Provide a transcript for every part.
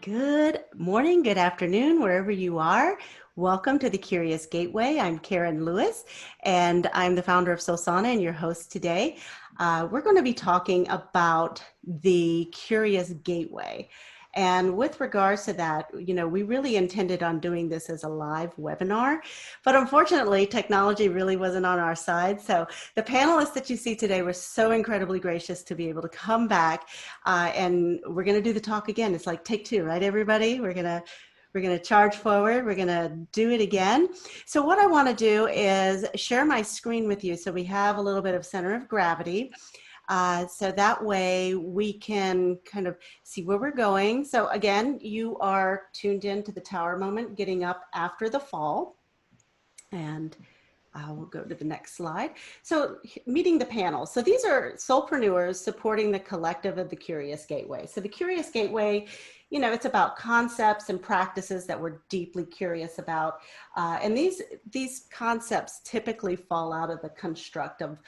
Good morning, good afternoon, wherever you are. Welcome to the Curious Gateway. I'm Karen Lewis, and I'm the founder of Sosana and your host today. We're going to be talking about the Curious Gateway. And with regards to that, we really intended on doing this as a live webinar, but unfortunately, technology really wasn't on our side. So the panelists that you see today were so incredibly gracious to be able to come back, and we're going to do the talk again. It's like take two, right, everybody? We're going to charge forward. We're going to do it again. So what I want to do is share my screen with you so we have a little bit of center of gravity. So that way we can kind of see where we're going. So again, you are tuned in to the Tower Moment, getting up after the fall. And we'll go to the next slide. So meeting the panel. So these are soulpreneurs supporting the collective of the Curious Gateway. So the Curious Gateway, it's about concepts and practices that we're deeply curious about. And these concepts typically fall out of the construct of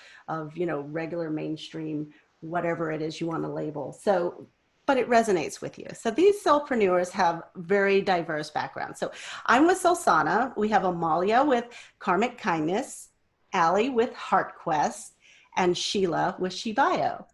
regular mainstream, whatever it is you want to label. So, but it resonates with you. So these soulpreneurs have very diverse backgrounds. So I'm with Sosana. We have Amalia with Karmic Kindness, Allie with HeartQuest, and Sheila with Shibio.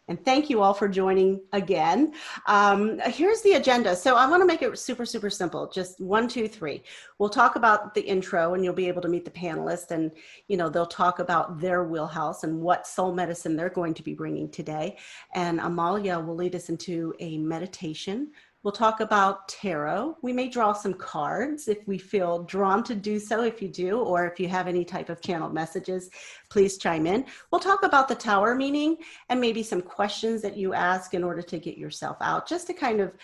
And thank you all for joining again. Here's the agenda. So I want to make it super, super simple. Just 1, 2, 3. We'll talk about the intro and you'll be able to meet the panelists, and they'll talk about their wheelhouse and what soul medicine they're going to be bringing today. And Amalia will lead us into a meditation. We'll talk about tarot. We may draw some cards if we feel drawn to do so. If you do, or if you have any type of channeled messages, please chime in. We'll talk about the tower meaning and maybe some questions that you ask in order to get yourself out, just to kind of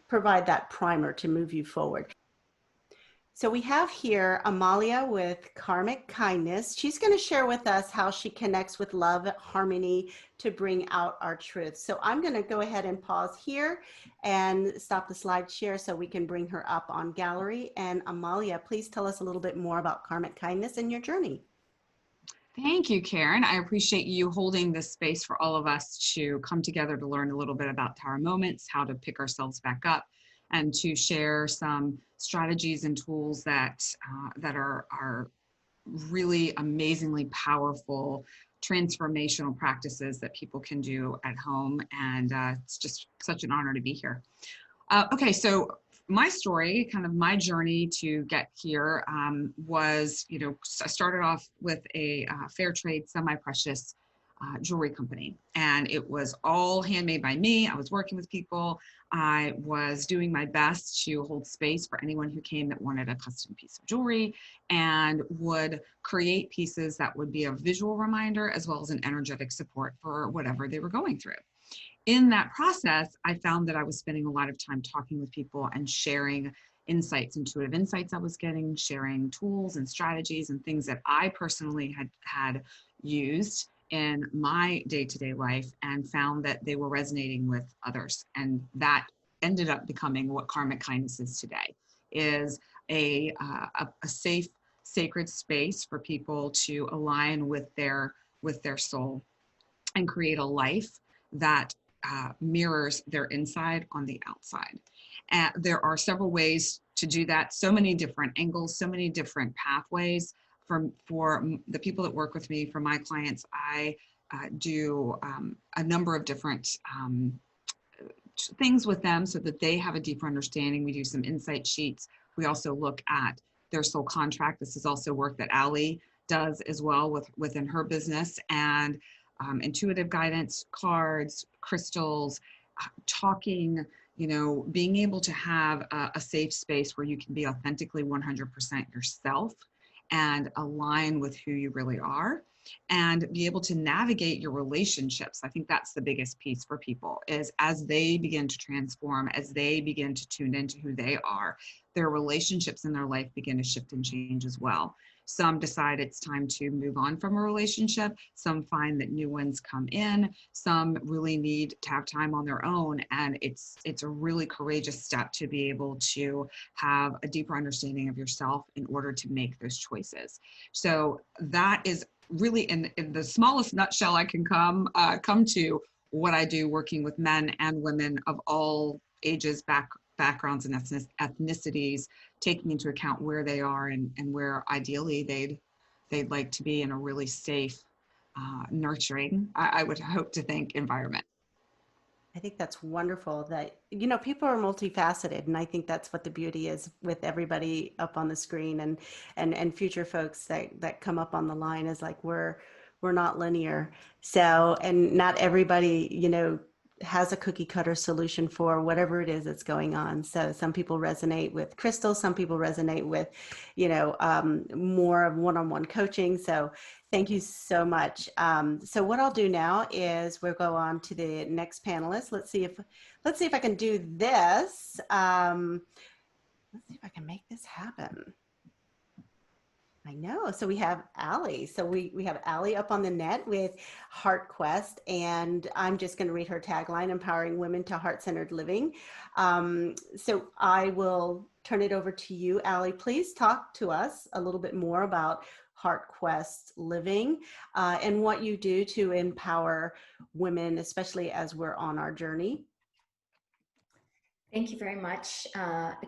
provide that primer to move you forward. So we have here Amalia with Karmic Kindness. She's going to share with us how she connects with love, harmony to bring out our truth. So I'm going to go ahead and pause here and stop the slide share so we can bring her up on gallery. And Amalia, please tell us a little bit more about Karmic Kindness and your journey. Thank you, Karen. I appreciate you holding this space for all of us to come together to learn a little bit about Tower Moments, how to pick ourselves back up, and to share some strategies and tools that are really amazingly powerful transformational practices that people can do at home. And it's just such an honor to be here. Okay, so my story, kind of my journey to get here was, I started off with a fair trade, semi-precious jewelry company. And it was all handmade by me. I was working with people. I was doing my best to hold space for anyone who came that wanted a custom piece of jewelry, and would create pieces that would be a visual reminder as well as an energetic support for whatever they were going through. In that process, I found that I was spending a lot of time talking with people and sharing insights, intuitive insights I was getting, sharing tools and strategies and things that I personally had used in my day-to-day life, and found that they were resonating with others. And that ended up becoming what Karmic Kindness is today, is a safe, sacred space for people to align with their soul and create a life that mirrors their inside on the outside. And there are several ways to do that, so many different angles, so many different pathways. For the people that work with me, for my clients, I do a number of different things with them so that they have a deeper understanding. We do some insight sheets. We also look at their soul contract. This is also work that Allie does as well within her business, and intuitive guidance, cards, crystals, talking, being able to have a safe space where you can be authentically 100% yourself and align with who you really are, and be able to navigate your relationships. I think that's the biggest piece for people, is as they begin to transform, as they begin to tune into who they are, their relationships in their life begin to shift and change as well. Some decide it's time to move on from a relationship. Some find that new ones come in. Some really need to have time on their own. And it's a really courageous step to be able to have a deeper understanding of yourself in order to make those choices. So that is really in the smallest nutshell I can come to what I do, working with men and women of all ages, backgrounds, and ethnicities, taking into account where they are and where ideally they'd like to be in a really safe, nurturing, I would hope to think, environment. I think that's wonderful that, people are multifaceted. And I think that's what the beauty is with everybody up on the screen and future folks that come up on the line is like, we're not linear. So, and not everybody, has a cookie cutter solution for whatever it is that's going on. So some people resonate with crystals, some people resonate with, more of one-on-one coaching. So thank you so much. So what I'll do now is we'll go on to the next panelist. Let's see if I can do this. Let's see if I can make this happen. I know. So we have Allie. So we have Allie up on the net with HeartQuest, and I'm just going to read her tagline: empowering women to heart-centered living. So I will turn it over to you, Allie. Please talk to us a little bit more about HeartQuest Living and what you do to empower women, especially as we're on our journey. Thank you very much,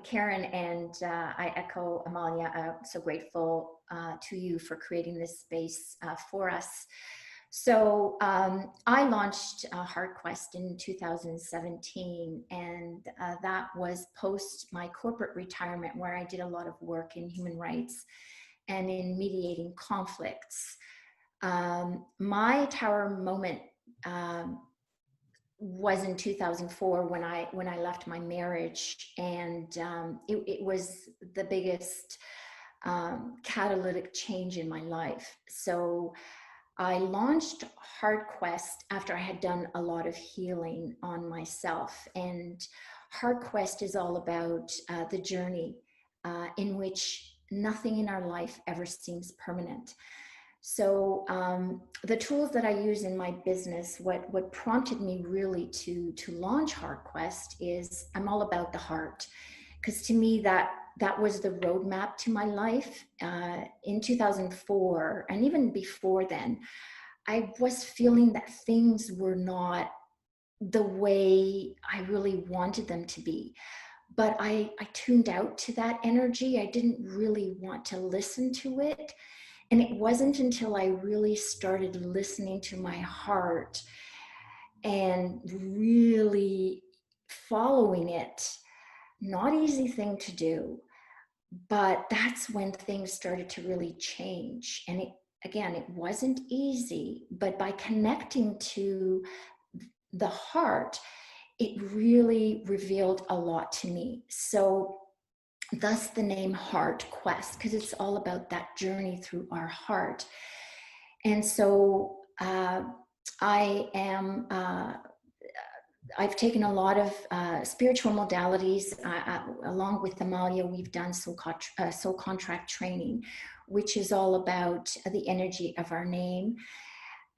Karen, and I echo Amalia. I'm so grateful to you for creating this space for us. So I launched HeartQuest in 2017, and that was post my corporate retirement, where I did a lot of work in human rights and in mediating conflicts. My tower moment was in 2004 when I left my marriage, and it was the biggest catalytic change in my life. So I launched HeartQuest after I had done a lot of healing on myself, and HeartQuest is all about the journey in which nothing in our life ever seems permanent. So the tools that I use in my business, what prompted me really to launch HeartQuest is I'm all about the heart, because to me that was the roadmap to my life. In 2004, and even before then, I was feeling that things were not the way I really wanted them to be. But I tuned out to that energy. I didn't really want to listen to it. And it wasn't until I really started listening to my heart and really following it, not easy thing to do, but that's when things started to really change. And it wasn't easy, but by connecting to the heart, it really revealed a lot to me. So thus the name HeartQuest, because it's all about that journey through our heart. And so I've taken a lot of spiritual modalities. Along with Amalia, we've done soul contract training, which is all about the energy of our name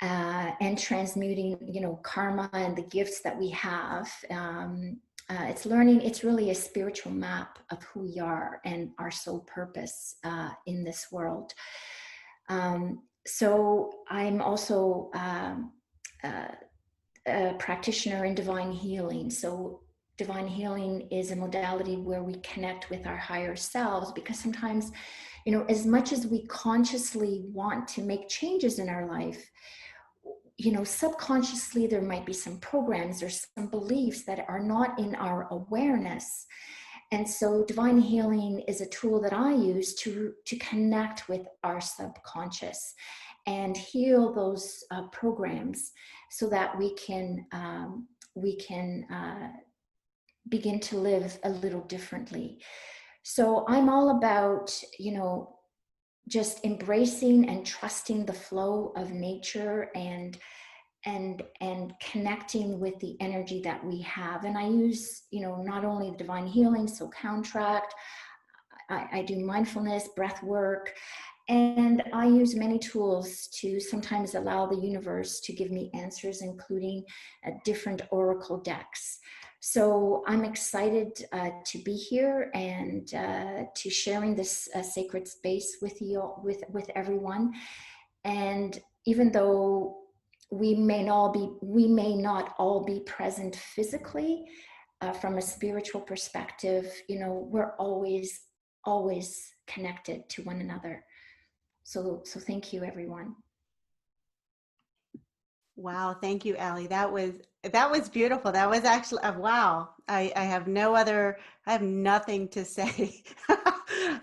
and transmuting, karma and the gifts that we have. It's really a spiritual map of who we are and our soul purpose in this world. So I'm also a practitioner in divine healing. So divine healing is a modality where we connect with our higher selves, because sometimes, as much as we consciously want to make changes in our life, subconsciously there might be some programs or some beliefs that are not in our awareness. And so divine healing is a tool that I use to connect with our subconscious and heal those programs so that we can begin to live a little differently. So I'm all about, just embracing and trusting the flow of nature and connecting with the energy that we have. And I use, not only divine healing, so contract, I do mindfulness, breath work, and I use many tools to sometimes allow the universe to give me answers, including different oracle decks. So I'm excited to be here and to sharing this sacred space with you, with everyone. And even though we may not all be present physically, from a spiritual perspective, we're always connected to one another. So thank you, everyone. Wow, thank you, Allie. That was beautiful. That was actually wow. I have I have nothing to say.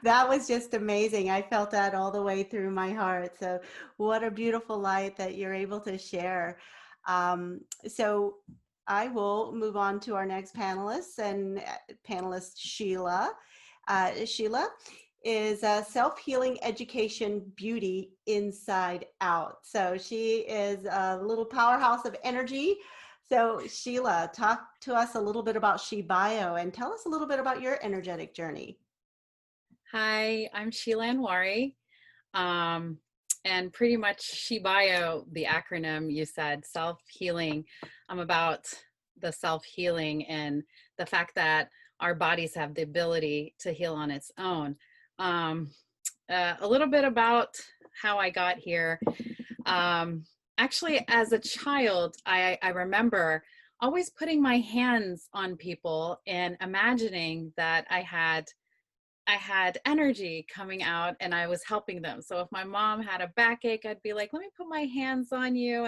That was just amazing. I felt that all the way through my heart. So what a beautiful light that you're able to share. So I will move on to our next panelist and panelist Sheila. Sheila is Self-Healing Education Beauty Inside Out. So she is a little powerhouse of energy. So Sheila, talk to us a little bit about She Bio and tell us a little bit about your energetic journey. Hi, I'm Sheila Anwari. Um, and pretty much She Bio, the acronym you said, self-healing. I'm about the self-healing and the fact that our bodies have the ability to heal on its own. Um, a little bit about how I got here. Actually, as a child, I remember always putting my hands on people and imagining that I had energy coming out and I was helping them. So if my mom had a backache, I'd be like, let me put my hands on you.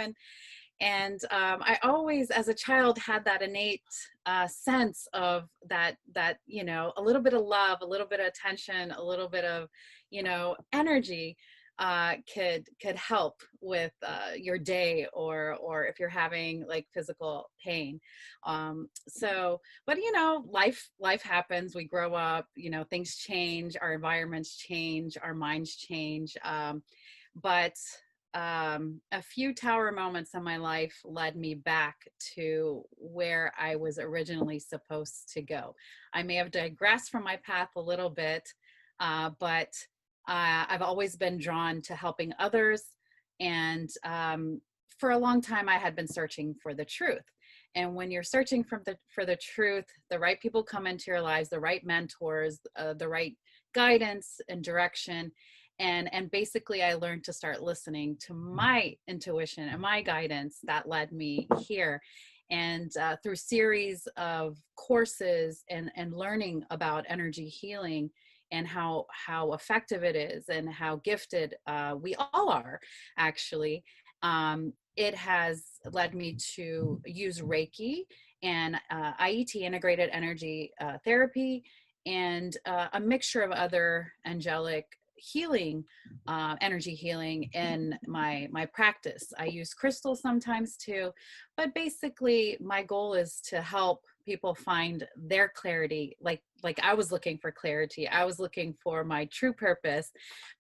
I always, as a child, had that innate sense of that, a little bit of love, a little bit of attention, a little bit of, energy could help with your day, or if you're having like physical pain. But life happens. We grow up, things change, our environments change, our minds change. But a few tower moments in my life led me back to where I was originally supposed to go. I may have digressed from my path a little bit, but I've always been drawn to helping others. And for a long time, I had been searching for the truth. And when you're searching for the truth, the right people come into your lives, the right mentors, the right guidance and direction. And basically I learned to start listening to my intuition and my guidance that led me here. And through series of courses and learning about energy healing and how effective it is and how gifted we all are, actually, it has led me to use Reiki and IET, integrated energy therapy, and a mixture of other angelic healing, energy healing in my practice. I use crystals sometimes too, but basically my goal is to help people find their clarity. Like I was looking for clarity. I was looking for my true purpose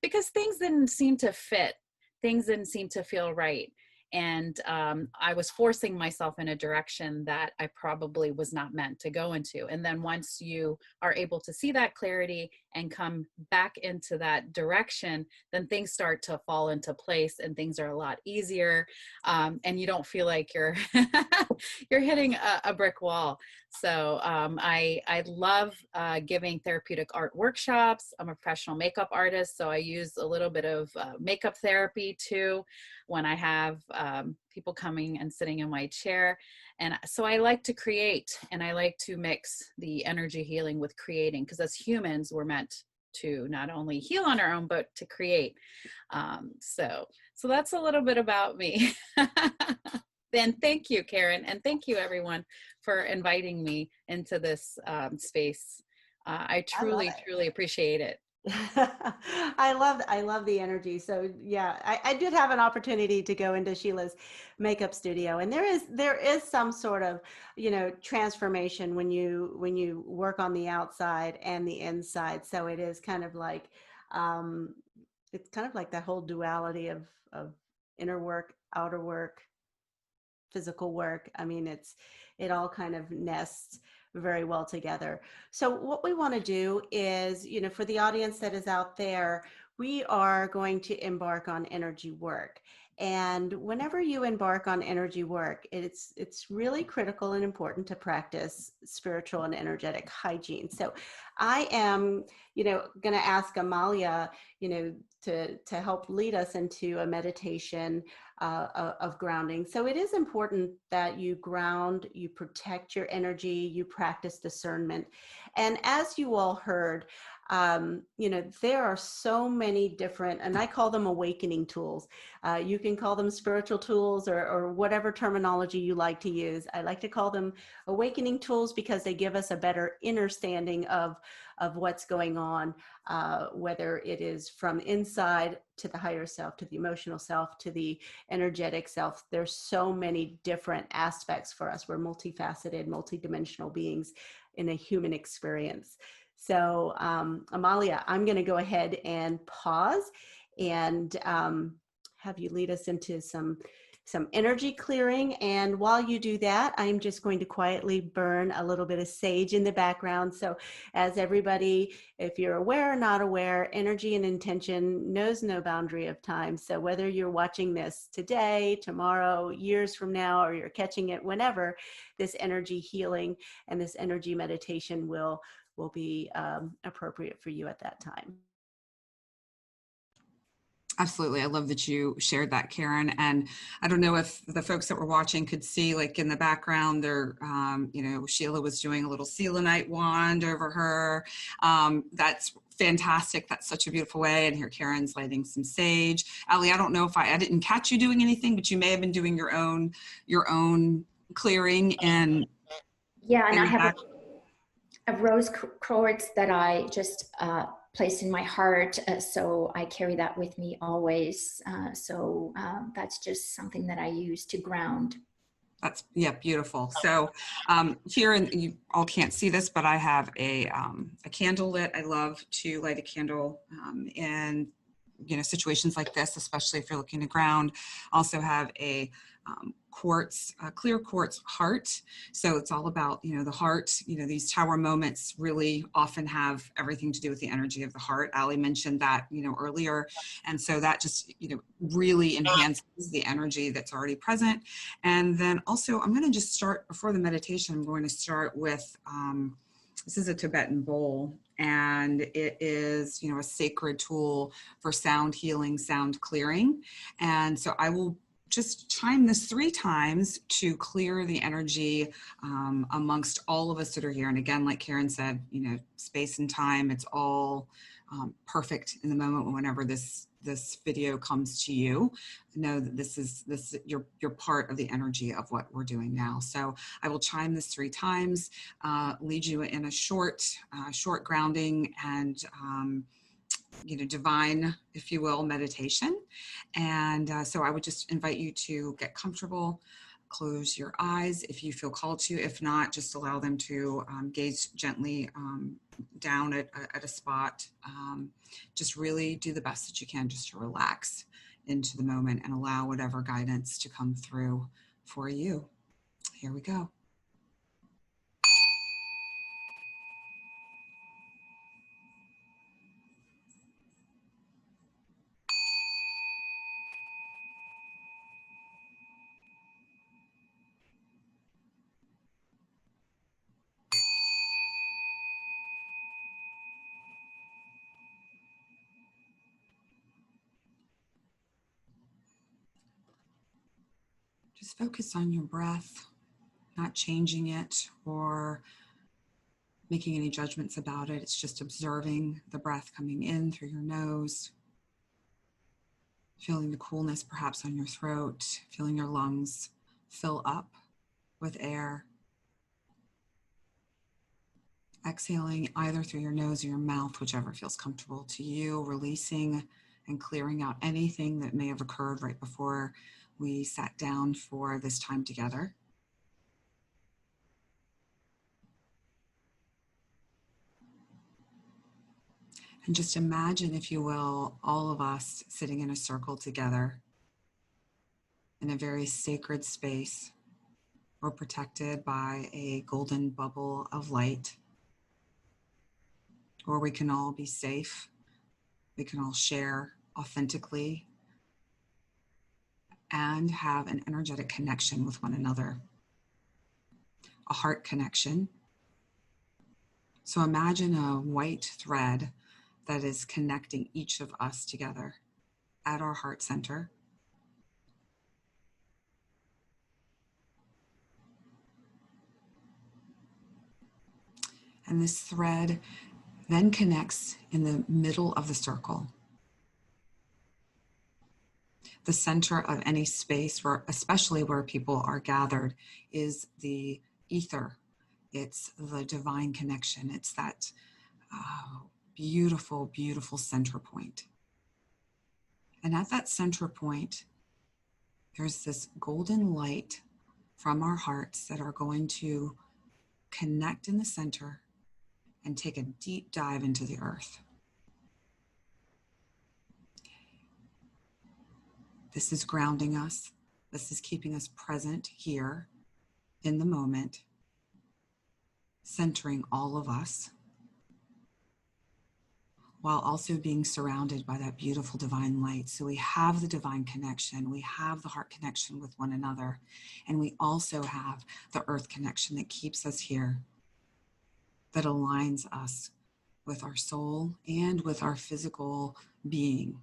because things didn't seem to fit. Things didn't seem to feel right. And I was forcing myself in a direction that I probably was not meant to go into. And then once you are able to see that clarity and come back into that direction, then things start to fall into place and things are a lot easier. And you don't feel like you're you're hitting a brick wall. So I love giving therapeutic art workshops. I'm a professional makeup artist, so I use a little bit of makeup therapy too when I have people coming and sitting in my chair. And so I like to create, and I like to mix the energy healing with creating, because as humans, we're meant to not only heal on our own, but to create. So that's a little bit about me. Then thank you, Karen, and thank you everyone for inviting me into this space. I truly appreciate it. I love the energy. So yeah, I did have an opportunity to go into Sheila's makeup studio, and there is some sort of, transformation when you work on the outside and the inside. So it is kind of like, it's kind of like that whole duality of inner work, outer work, physical work. I mean, it all kind of nests very well together. So what we want to do is, for the audience that is out there, we are going to embark on energy work. And whenever you embark on energy work, it's really critical and important to practice spiritual and energetic hygiene. So I am, going to ask Amalia, to help lead us into a meditation of grounding. So it is important that you ground, you protect your energy, you practice discernment. And as you all heard, there are so many different, and I call them awakening tools. You can call them spiritual tools or whatever terminology you like to use. I like to call them awakening tools because they give us a better understanding of what's going on, whether it is from inside to the higher self, to the emotional self, to the energetic self. There's so many different aspects for us. We're multifaceted, multidimensional beings in a human experience. So Amalia, I'm going to go ahead and pause and have you lead us into some energy clearing. And while you do that, I'm just going to quietly burn a little bit of sage in the background. So as everybody, if you're aware or not aware, energy and intention knows no boundary of time. So whether you're watching this today, tomorrow, years from now, or you're catching it whenever, this energy healing and this energy meditation will be appropriate for you at that time. Absolutely. I love that you shared that, Karen. And I don't know if the folks that were watching could see, like in the background there, Sheila was doing a little selenite wand over her. That's fantastic. That's such a beautiful way. And here Karen's lighting some sage. Ali, I don't know if I didn't catch you doing anything, but you may have been doing your own clearing. And yeah, and I have a rose quartz that I just place in my heart, so I carry that with me always. That's just something that I use to ground. That's, yeah, beautiful. So here, and you all can't see this, but I have a candle lit. I love to light a candle in situations like this, especially if you're looking to ground. Also have a clear quartz heart. So it's all about, the heart. These tower moments really often have everything to do with the energy of the heart. Ali mentioned that, earlier. And so that just, really enhances the energy that's already present. And then also I'm going to just start before the meditation. I'm going to start with, this is a Tibetan Bowl, and it is, a sacred tool for sound healing, sound clearing. And so I will just chime this 3 times to clear the energy amongst all of us that are here. And again, like Karen said, space and time, it's all perfect in the moment. Whenever this video comes to you, know that you're part of the energy of what we're doing now. So I will chime this 3 times, lead you in a short grounding and divine, if you will, meditation. And so I would just invite you to get comfortable, close your eyes if you feel called to. If not, just allow them to gaze gently down at a spot. Just really do the best that you can just to relax into the moment and allow whatever guidance to come through for you. Here we go. Just focus on your breath, not changing it or making any judgments about it. It's just observing the breath coming in through your nose, feeling the coolness perhaps on your throat, feeling your lungs fill up with air. Exhaling either through your nose or your mouth, whichever feels comfortable to you, releasing and clearing out anything that may have occurred right before we sat down for this time together. And just imagine, if you will, all of us sitting in a circle together in a very sacred space. We're protected by a golden bubble of light, where we can all be safe. We can all share authentically and have an energetic connection with one another, a heart connection. So imagine a white thread that is connecting each of us together at our heart center. And this thread then connects in the middle of the circle. The center of any space, where, especially where people are gathered, is the ether. It's the divine connection. It's that beautiful, beautiful center point. And at that center point, there's this golden light from our hearts that are going to connect in the center and take a deep dive into the earth. This is grounding us. This is keeping us present here in the moment, centering all of us, while also being surrounded by that beautiful divine light. So we have the divine connection, we have the heart connection with one another, and we also have the earth connection that keeps us here, that aligns us with our soul and with our physical being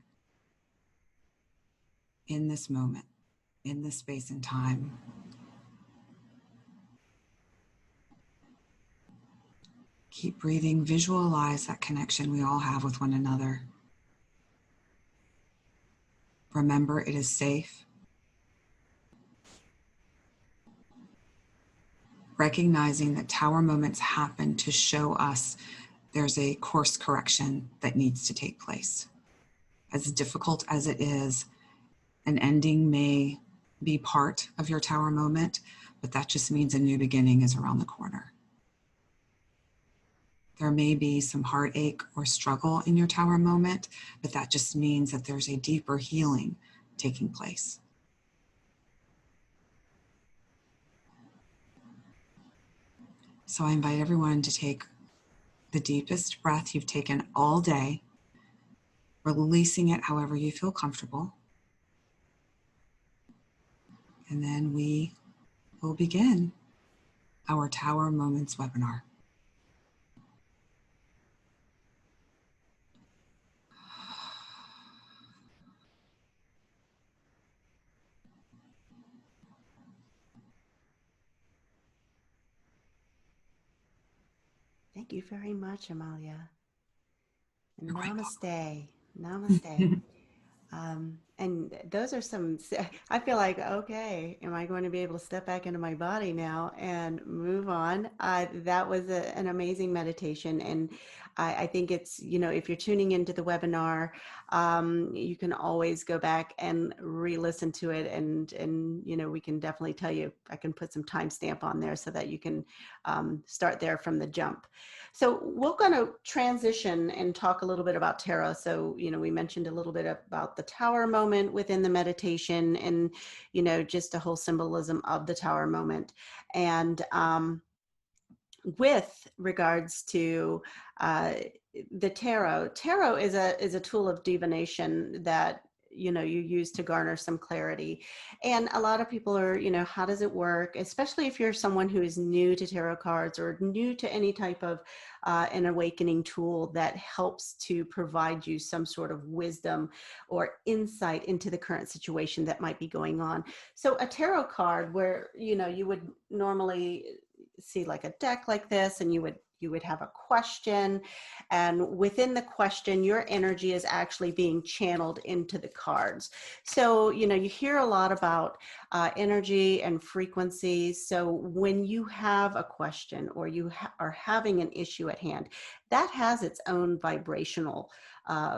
in this moment, in this space and time. Keep breathing, visualize that connection we all have with one another. Remember, it is safe. Recognizing that tower moments happen to show us there's a course correction that needs to take place. As difficult as it is, an ending may be part of your tower moment, but that just means a new beginning is around the corner. There may be some heartache or struggle in your tower moment, but that just means that there's a deeper healing taking place. So I invite everyone to take the deepest breath you've taken all day, releasing it however you feel comfortable. And then we will begin our Tower Moments webinar. Thank you very much, Amalia. And You're quite namaste. Namaste. And those are some, I feel like, okay, am I going to be able to step back into my body now and move on? That was an amazing meditation. And I think it's, if you're tuning into the webinar, you can always go back and re-listen to it. And, we can definitely tell you, I can put some timestamp on there so that you can start there from the jump. So we're going to transition and talk a little bit about tarot. So, we mentioned a little bit about the tower moment within the meditation and, just a whole symbolism of the tower moment. And with regards to the tarot is a tool of divination that you use to garner some clarity. And a lot of people are, how does it work? Especially if you're someone who is new to tarot cards or new to any type of an awakening tool that helps to provide you some sort of wisdom or insight into the current situation that might be going on. So a tarot card where, you would normally see like a deck like this, and you would have a question, and within the question your energy is actually being channeled into the cards. So you hear a lot about energy and frequencies. So when you have a question or you are having an issue at hand, that has its own vibrational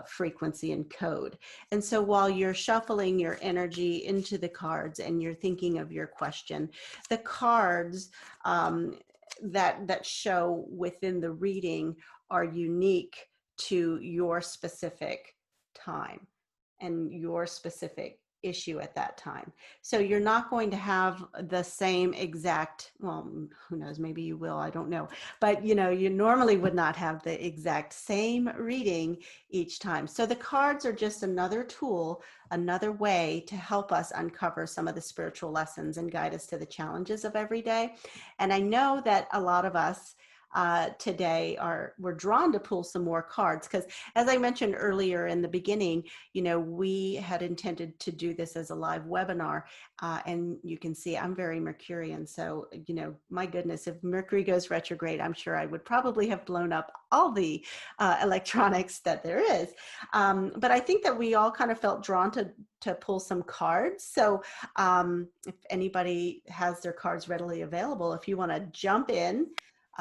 frequency and code. And so while you're shuffling your energy into the cards and you're thinking of your question, the cards that show within the reading are unique to your specific time and your specific issue at that time. So you're not going to have the same exact, well, who knows, maybe you will, I don't know. But you know, you normally would not have the exact same reading each time. So the cards are just another tool, another way to help us uncover some of the spiritual lessons and guide us to the challenges of every day. And I know that a lot of us today we're drawn to pull some more cards because, as I mentioned earlier in the beginning, you know, we had intended to do this as a live webinar, and you can see I'm very Mercurian, so you know, my goodness, if Mercury goes retrograde, I'm sure I would probably have blown up all the electronics that there is. But I think that we all kind of felt drawn to pull some cards. So if anybody has their cards readily available, if you want to jump in,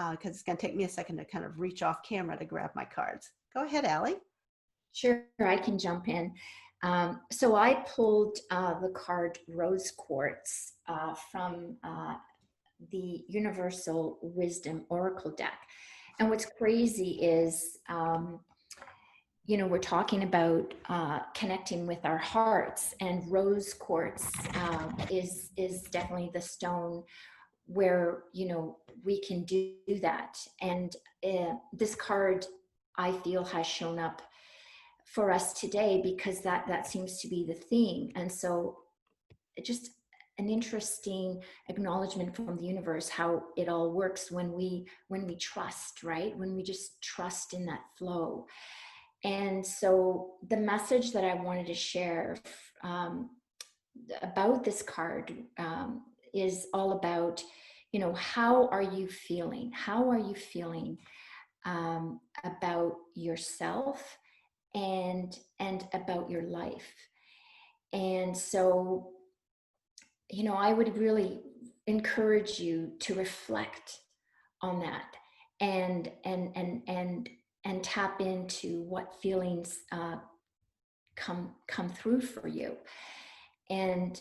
because it's going to take me a second to kind of reach off camera to grab my cards. Go ahead, Allie. Sure, I can jump in. So I pulled the card Rose Quartz from the Universal Wisdom Oracle deck. And what's crazy is, you know, we're talking about connecting with our hearts, and Rose Quartz is definitely the stone where, you know, we can do that. And this card, I feel, has shown up for us today because that seems to be the theme. And so just an interesting acknowledgement from the universe, how it all works when we trust, right? When we just trust in that flow. And so the message that I wanted to share about this card is all about, you know, how are you feeling? How are you feeling about yourself and about your life? And so, you know, I would really encourage you to reflect on that and tap into what feelings come through for you. And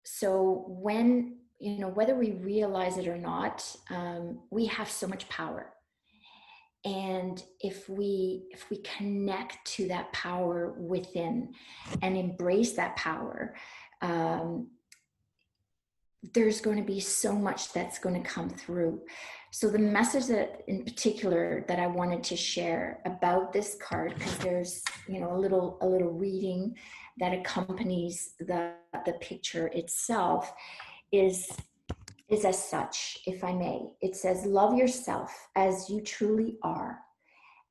so when, you know, whether we realize it or not, we have so much power. And if we connect to that power within and embrace that power, there's going to be so much that's going to come through. So the message that in particular that I wanted to share about this card, because there's, you know, a little reading that accompanies the picture itself, is as such, if I may. It says, love yourself as you truly are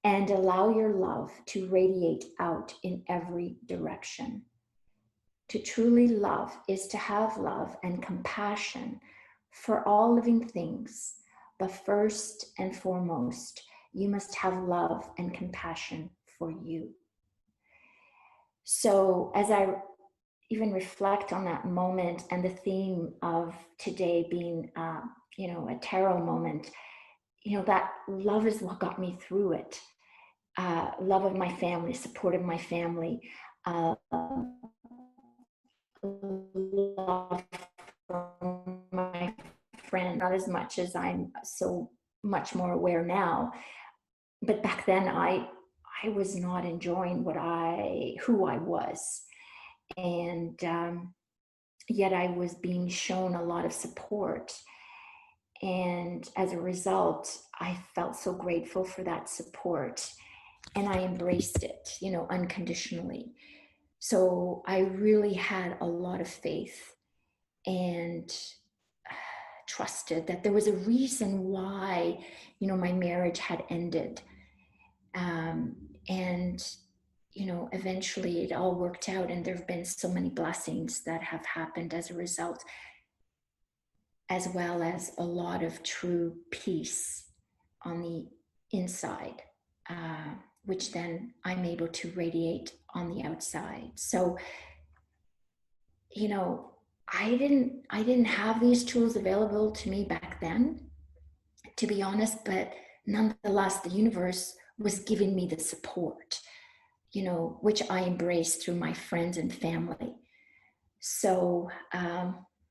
and allow your love to radiate out in every direction. To truly love is to have love and compassion for all living things, but first and foremost, you must have love and compassion for you. So as I even reflect on that moment and the theme of today being, you know, a tarot moment, you know, that love is what got me through it. Love of my family, support of my family, love for my friend, not as much as I'm so much more aware now. But back then I was not enjoying who I was. And yet I was being shown a lot of support. And as a result, I felt so grateful for that support. And I embraced it, you know, unconditionally. So I really had a lot of faith and trusted that there was a reason why, you know, my marriage had ended. And, you know, eventually it all worked out, and there have been so many blessings that have happened as a result, as well as a lot of true peace on the inside, which then I'm able to radiate on the outside. So, you know, I didn't have these tools available to me back then, to be honest, but nonetheless, the universe was giving me the support, you know, which I embraced through my friends and family. So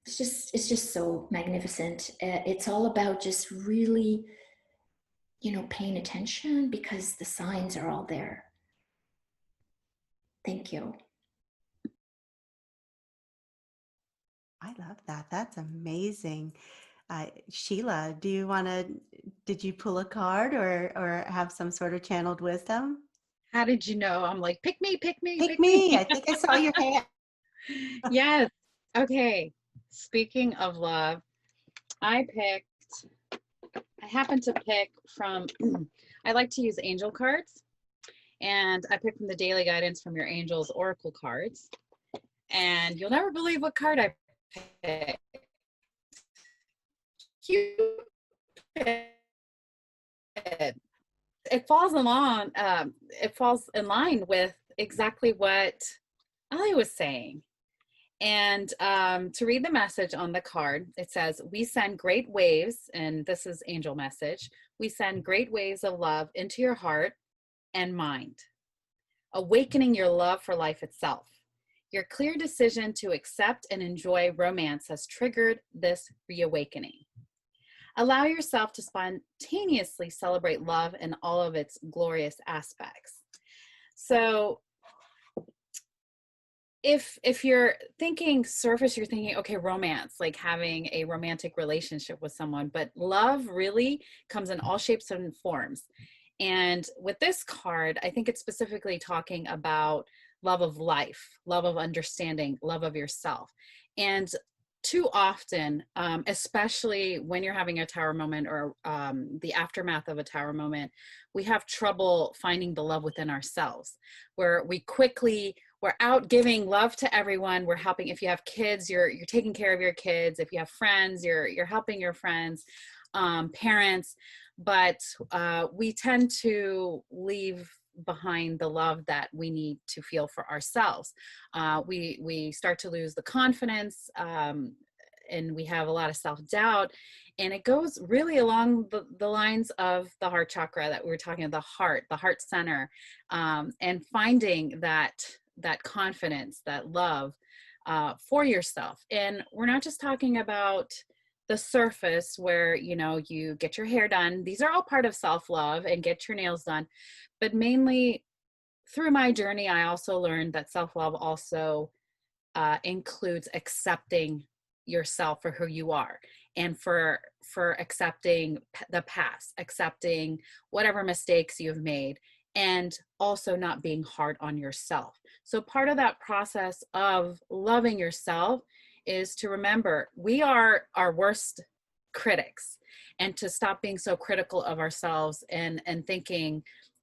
it's just so magnificent. It's all about just really, you know, paying attention because the signs are all there. Thank you. love that. That's amazing. Sheila, did you pull a card or have some sort of channeled wisdom? How did you know? I'm like, pick me, pick me, Pick pick me. me. I think I saw your hand. Yes. Okay. Speaking of love, I happened to pick from, I like to use angel cards, and I picked from the daily guidance from your angels oracle cards. And you'll never believe what card I picked. Cupid. It falls along, it falls in line with exactly what Ali was saying. And to read the message on the card, it says, we send great waves, and this is angel message. We send great waves of love into your heart and mind, awakening your love for life itself. Your clear decision to accept and enjoy romance has triggered this reawakening. Allow yourself to spontaneously celebrate love in all of its glorious aspects. So if you're thinking surface, you're thinking, okay, romance, like having a romantic relationship with someone, but love really comes in all shapes and forms. And with this card, I think it's specifically talking about love of life, love of understanding, love of yourself. And too often, especially when you're having a tower moment or the aftermath of a tower moment, we have trouble finding the love within ourselves, where we're out giving love to everyone. We're helping. If you have kids, you're taking care of your kids. If you have friends, you're helping your friends, parents. But we tend to leave behind the love that we need to feel for ourselves. We start to lose the confidence, and we have a lot of self-doubt, and it goes really along the lines of the heart chakra that we were talking about, the heart center, and finding that confidence, that love for yourself. And we're not just talking about the surface where, you get your hair done. These are all part of self-love, and get your nails done. But mainly through my journey, I also learned that self-love also includes accepting yourself for who you are, and for accepting the past, accepting whatever mistakes you've made, and also not being hard on yourself. So part of that process of loving yourself is to remember we are our worst critics, and to stop being so critical of ourselves, and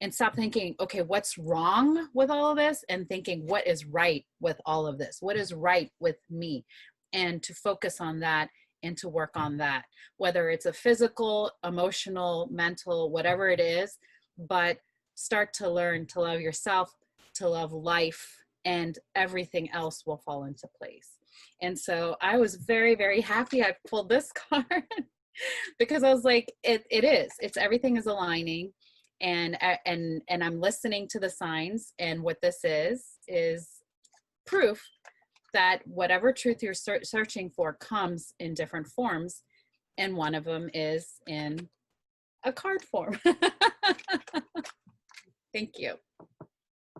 stop thinking, okay, what's wrong with all of this, and thinking, what is right with all of this? What is right with me? And to focus on that and to work on that, whether it's a physical, emotional, mental, whatever it is, but start to learn to love yourself, to love life, and everything else will fall into place. And so I was very, very happy I pulled this card because I was like, it's everything is aligning, and I'm listening to the signs, and what this is proof that whatever truth you're searching for comes in different forms, and one of them is in a card form. Thank you.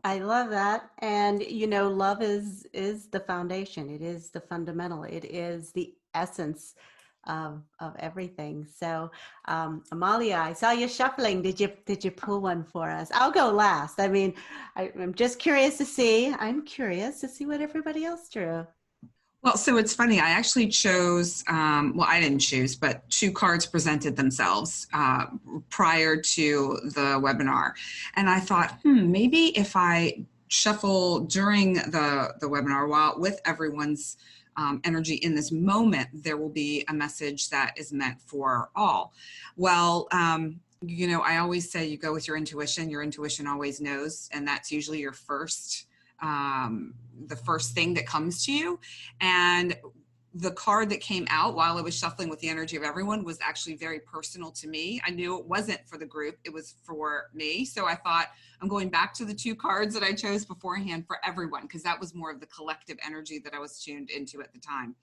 I love that. And love is the foundation. It is the fundamental. It is the essence of everything. So Amalia, I saw you shuffling. Did you pull one for us? I'll go last. I mean, I'm just curious to see. I'm curious to see what everybody else drew. Well, so it's funny. I actually chose, well, I didn't choose, but two cards presented themselves prior to the webinar. And I thought, maybe if I shuffle during the webinar while with everyone's energy in this moment, there will be a message that is meant for all. Well, I always say you go with your intuition. Your intuition always knows, and that's usually your first the first thing that comes to you. And the card that came out while I was shuffling with the energy of everyone was actually very personal to me. I knew it wasn't for the group, it was for me. So I thought, I'm going back to the two cards that I chose beforehand for everyone, because that was more of the collective energy that I was tuned into at the time.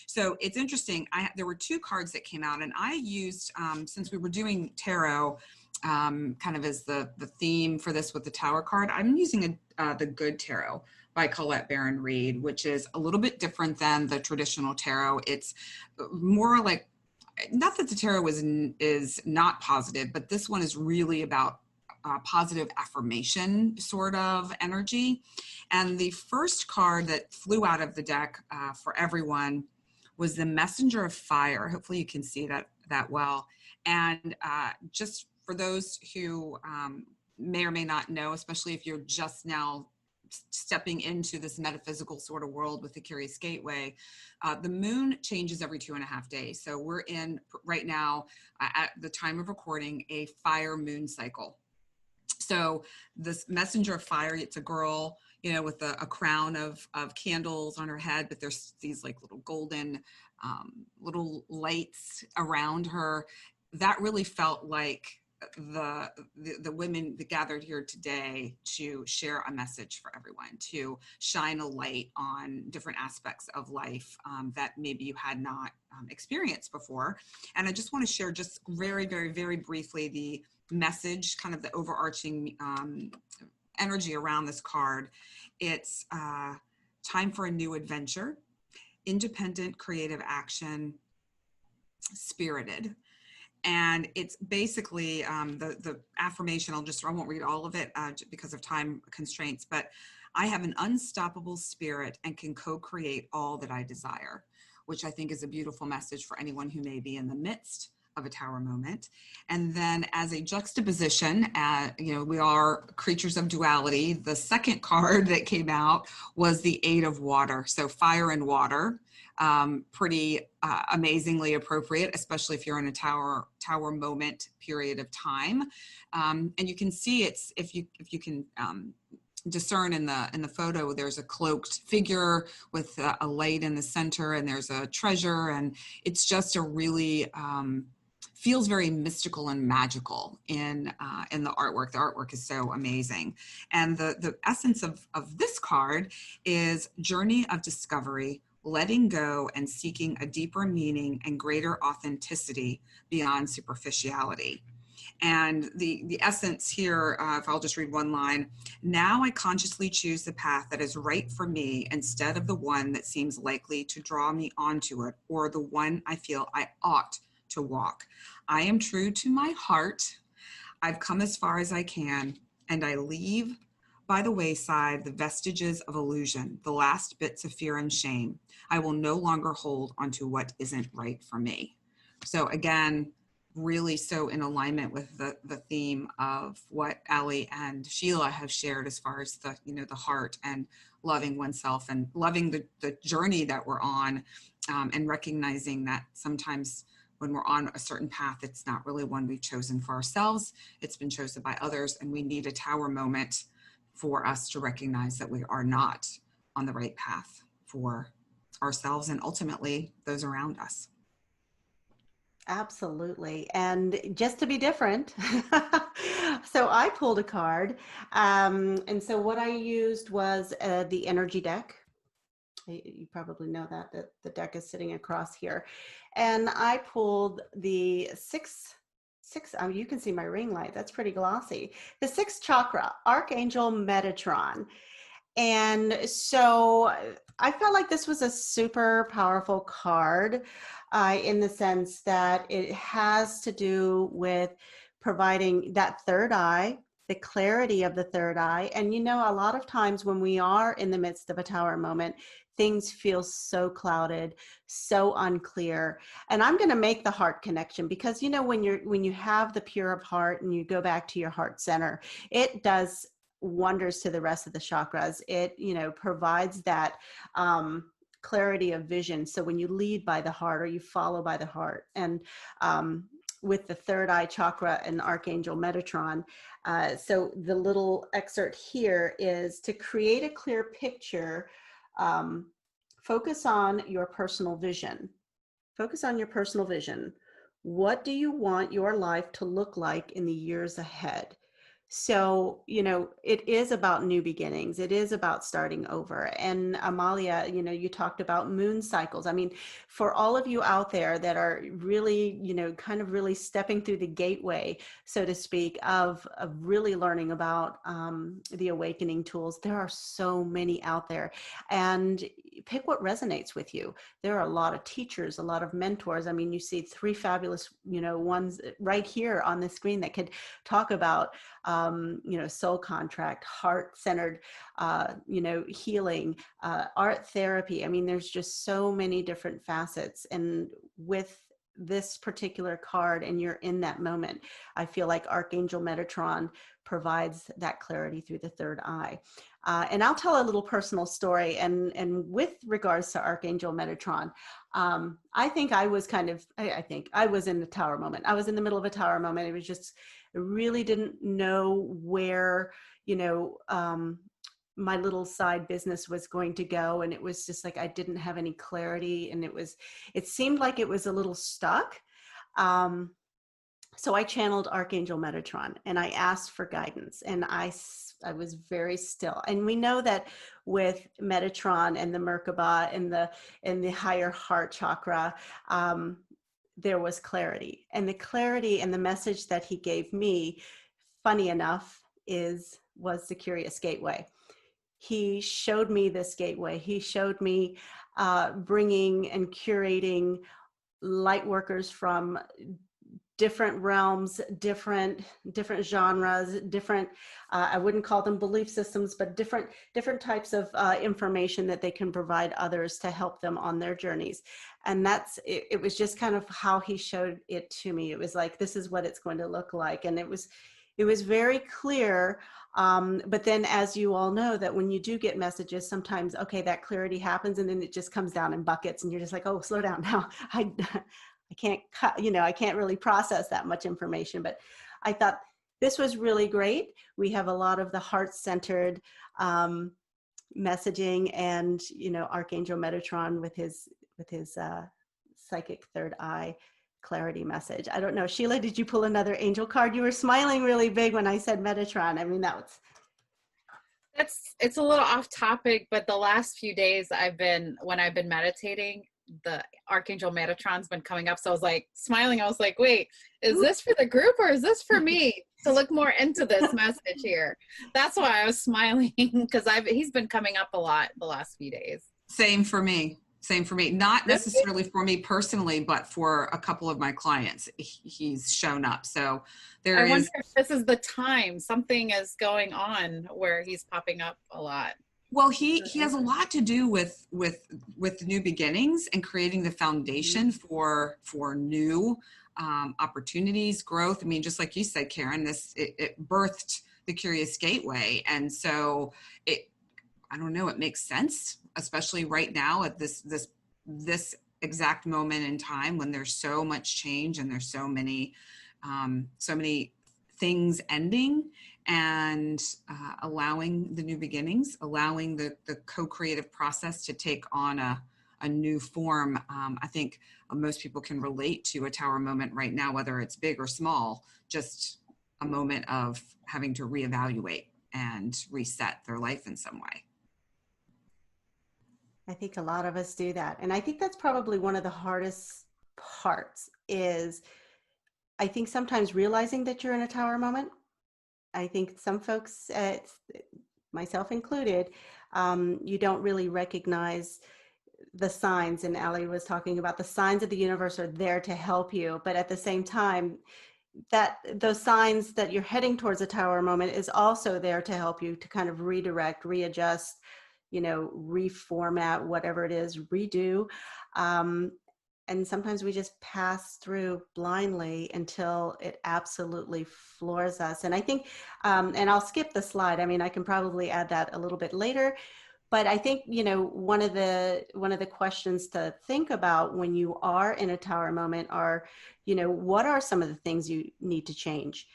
So it's interesting, there were two cards that came out, and I used, since we were doing tarot, kind of as the theme for this with the Tower card, I'm using the Good Tarot by Colette Baron Reed, which is a little bit different than the traditional tarot. It's more like, not that the tarot is not positive, but this one is really about positive affirmation sort of energy. And the first card that flew out of the deck for everyone was the Messenger of Fire. Hopefully you can see that well. And just for those who may or may not know, especially if you're just now stepping into this metaphysical sort of world with the Curious Gateway, the moon changes every 2.5 days. So we're in right now, at the time of recording, a fire moon cycle. So this Messenger of Fire, it's a girl, you know, with a crown of candles on her head, but there's these like little golden little lights around her. That really felt like the women that gathered here today to share a message for everyone, to shine a light on different aspects of life that maybe you had not experienced before. And I just want to share just very, very, very briefly the message, kind of the overarching energy around this card. It's time for a new adventure, independent creative action, spirited. And it's basically the affirmation. I won't read all of it because of time constraints, but I have an unstoppable spirit and can co-create all that I desire, which I think is a beautiful message for anyone who may be in the midst of a tower moment. And then as a juxtaposition, you know, we are creatures of duality. The second card that came out was the Eight of Water. So fire and water. Pretty amazingly appropriate, especially if you're in a tower moment period of time. And you can see it's, if you can discern in the photo, there's a cloaked figure with a light in the center, and there's a treasure, and it's just a really feels very mystical and magical in the artwork. The artwork is so amazing. And the essence of this card is journey of discovery, letting go and seeking a deeper meaning and greater authenticity beyond superficiality. And the essence here, if I'll just read one line, now I consciously choose the path that is right for me instead of the one that seems likely to draw me onto it or the one I feel I ought to walk. I am true to my heart. I've come as far as I can, and I leave by the wayside the vestiges of illusion, the last bits of fear and shame. I will no longer hold onto what isn't right for me. So again, really so in alignment with the theme of what Ali and Sheila have shared as far as the, you know, the heart and loving oneself and loving the journey that we're on, and recognizing that sometimes when we're on a certain path, it's not really one we've chosen for ourselves. It's been chosen by others, and we need a tower moment for us to recognize that we are not on the right path for ourselves and ultimately those around us. Absolutely. And just to be different, so I pulled a card. And so what I used was the energy deck. You probably know that the deck is sitting across here. And I pulled the six, you can see my ring light. That's pretty glossy. The 6th chakra, Archangel Metatron. And so I felt like this was a super powerful card in the sense that it has to do with providing that third eye, the clarity of the third eye. And, you know, a lot of times when we are in the midst of a tower moment, things feel so clouded, so unclear. And I'm going to make the heart connection because, you know, when you have the pure of heart and you go back to your heart center, it does wonders to the rest of the chakras. It, you know, provides that clarity of vision. So when you lead by the heart or you follow by the heart, and with the third eye chakra and Archangel Metatron. So the little excerpt here is to create a clear picture. Focus on your personal vision. Focus on your personal vision. What do you want your life to look like in the years ahead? So, it is about new beginnings. It is about starting over. And Amalia, you talked about moon cycles. I mean, for all of you out there that are really, kind of really stepping through the gateway, so to speak, of really learning about the awakening tools, there are so many out there. And pick what resonates with you. There are a lot of teachers, a lot of mentors. I mean, you see three fabulous, ones right here on the screen that could talk about soul contract, heart-centered, healing, art therapy. I mean, there's just so many different facets. And with this particular card, and you're in that moment, I feel like Archangel Metatron provides that clarity through the third eye. And I'll tell a little personal story. And with regards to Archangel Metatron, I think I was I was in the tower moment. I was in the middle of a tower moment. It was just, I really didn't know where, my little side business was going to go. And it was just like, I didn't have any clarity. And it seemed like it was a little stuck. So I channeled Archangel Metatron and I asked for guidance, and I was very still. And we know that with Metatron and the Merkaba and the higher heart chakra, there was clarity. And the clarity and the message that he gave me, funny enough, was the Curious Gateway. He showed me this gateway. He showed me bringing and curating light workers from different realms, different genres, different, I wouldn't call them belief systems, but different types of information that they can provide others to help them on their journeys. And it was just kind of how he showed it to me. It was like, this is what it's going to look like. And it was very clear. But then, as you all know, that when you do get messages, sometimes, okay, that clarity happens and then it just comes down in buckets and you're just like, oh, slow down now. I can't cut, I can't really process that much information. But I thought this was really great. We have a lot of the heart-centered messaging, and Archangel Metatron with his psychic third eye clarity message. I don't know, Sheila, did you pull another angel card? You were smiling really big when I said Metatron. I mean, It's a little off topic, but the last few days when I've been meditating, the Archangel Metatron's been coming up. So I was like smiling. I was like, wait, is this for the group or is this for me to look more into this message here? That's why I was smiling, because he's been coming up a lot the last few days. Same for me. Not necessarily for me personally, but for a couple of my clients, he's shown up. So I wonder if this is the time something is going on where he's popping up a lot. Well, he has a lot to do with new beginnings and creating the foundation for new opportunities, growth. I mean, just like you said, Karen, it birthed the Curious Gateway, and so I don't know, it makes sense, especially right now at this exact moment in time when there's so much change and there's so many things ending, and allowing the new beginnings, allowing the co-creative process to take on a new form. I think most people can relate to a tower moment right now, whether it's big or small, just a moment of having to reevaluate and reset their life in some way. I think a lot of us do that. And I think that's probably one of the hardest parts is, I think sometimes realizing that you're in a tower moment. I think some folks, myself included, you don't really recognize the signs. And Ali was talking about the signs of the universe are there to help you. But at the same time, that those signs that you're heading towards a tower moment is also there to help you to kind of redirect, readjust, reformat, whatever it is, redo. And sometimes we just pass through blindly until it absolutely floors us. And I think, and I'll skip the slide. I mean, I can probably add that a little bit later. But I think, one of the questions to think about when you are in a tower moment are, what are some of the things you need to change?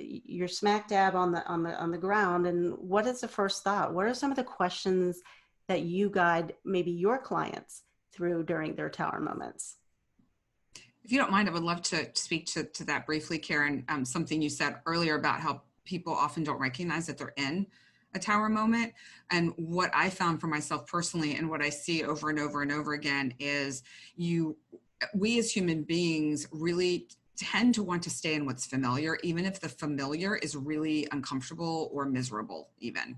You're smack dab on the ground, and what is the first thought? What are some of the questions that you guide maybe your clients through during their tower moments? If you don't mind, I would love to speak to that briefly, Karen. Something you said earlier about how people often don't recognize that they're in a tower moment. And what I found for myself personally, and what I see over and over and over again, is we as human beings really tend to want to stay in what's familiar, even if the familiar is really uncomfortable or miserable even.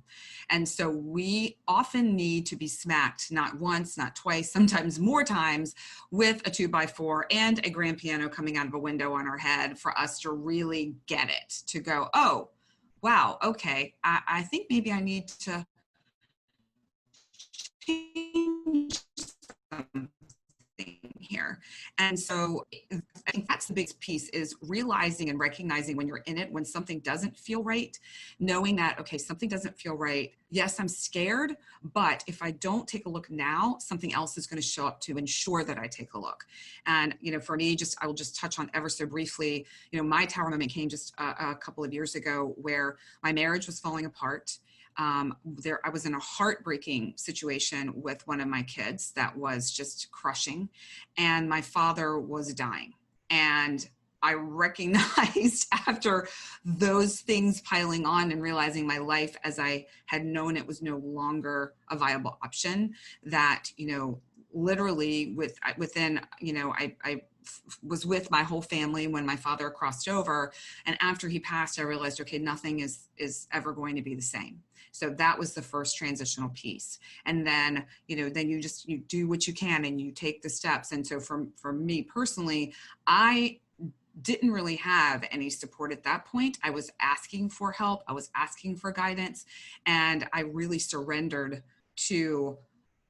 And so we often need to be smacked, not once, not twice, sometimes more times, with a 2x4 and a grand piano coming out of a window on our head for us to really get it, to go, oh, wow, okay, I think maybe I need to change something here. And so I think that's the biggest piece, is realizing and recognizing when you're in it, when something doesn't feel right, knowing that, okay, something doesn't feel right. Yes, I'm scared, but if I don't take a look now, something else is going to show up to ensure that I take a look. And, for me, I will just touch on ever so briefly, my tower moment came just a couple of years ago where my marriage was falling apart. I was in a heartbreaking situation with one of my kids that was just crushing, and my father was dying. And I recognized after those things piling on and realizing my life as I had known it was no longer a viable option, that, literally within, I was with my whole family when my father crossed over. And after he passed, I realized, okay, nothing is ever going to be the same. So that was the first transitional piece. And then, then you do what you can and you take the steps. And so for me personally, I didn't really have any support at that point. I was asking for help. I was asking for guidance. And I really surrendered to,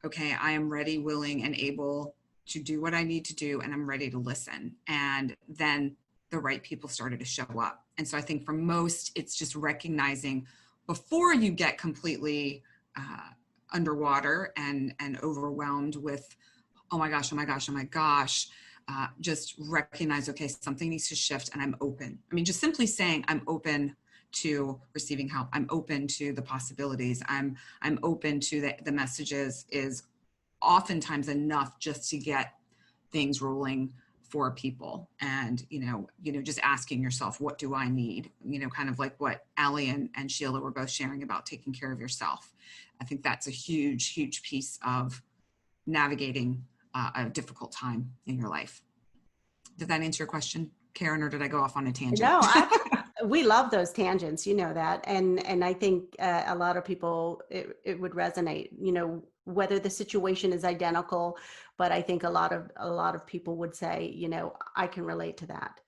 okay, I am ready, willing, and able to do what I need to do. And I'm ready to listen. And then the right people started to show up. And so I think for most, it's just recognizing before you get completely underwater and overwhelmed with, oh my gosh, just recognize, okay, something needs to shift and I'm open. I mean, just simply saying I'm open to receiving help. I'm open to the possibilities. I'm open to the messages is oftentimes enough just to get things rolling for people. And, just asking yourself, what do I need? Kind of like what Allie and Sheila were both sharing about taking care of yourself. I think that's a huge, huge piece of navigating a difficult time in your life. Did that answer your question, Karen, or did I go off on a tangent? No, we love those tangents, that. And I think a lot of people, it would resonate, whether the situation is identical, but I think a lot of people would say, I can relate to that.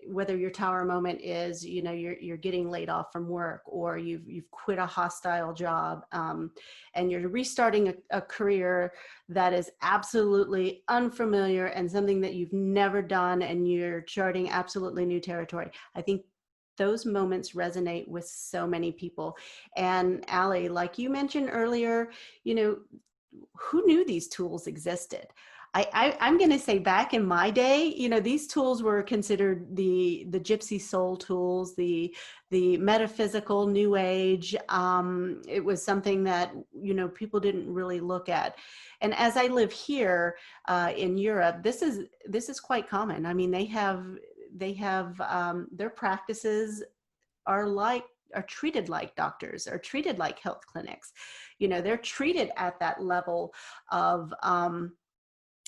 Whether your tower moment is, you're getting laid off from work, or you've quit a hostile job, and you're restarting a career that is absolutely unfamiliar and something that you've never done, and you're charting absolutely new territory. I think those moments resonate with so many people. And Allie, like you mentioned earlier, who knew these tools existed? I'm going to say back in my day, these tools were considered the gypsy soul tools, the metaphysical new age. It was something that, people didn't really look at. And as I live here in Europe, this is quite common. I mean, they have their practices are treated like doctors, are treated like health clinics. They're treated at that level of,